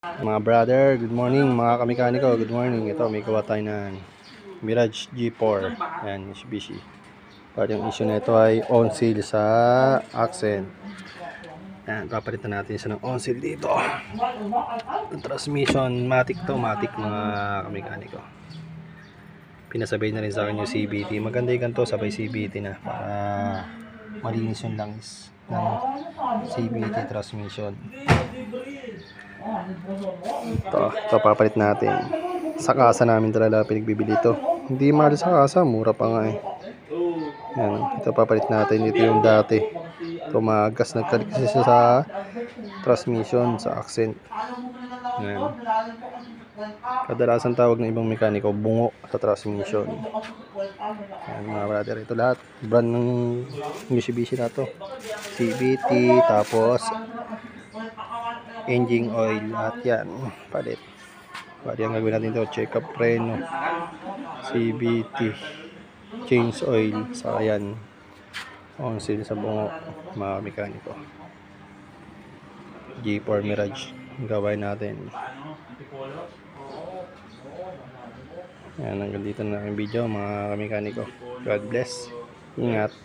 Mga brother, good morning. Mga kamekaniko, good morning. Ito, may gawa tayo ng Mirage G4. Ayan, Mitsubishi. Pero yung issue na ito ay on seal sa accent. Ayan, papalitan natin siya ng on seal dito. Ang transmission, matic to, matic mga kamekaniko. Pinasabay na rin sa akin yung CVT. Maganda yung ganito, sabay CVT na. Para malinis yung langis ng CVT transmission. Ito papalit natin. Sa kasa namin talaga pinagbibili ito. Hindi mahal sa kasa, mura pa nga eh. Yan, ito papalit natin. Ito yung dati. Ito magas nagkalit kasi sa transmission, sa accent. Yan. Kadalasan tawag ng ibang mekaniko, bungo sa transmission. Yan mga brother, ito lahat. Brand ng Mitsubishi na to. CVT, tapos engine oil, lahat yan palit. Bali ang gagawin natin ito, check up preno, CVT, change oil, saka yan on seal sa bungo mga mekaniko. G4 Mirage gawin natin. Yan, hanggang dito na ang video mga mekaniko. God bless, ingat.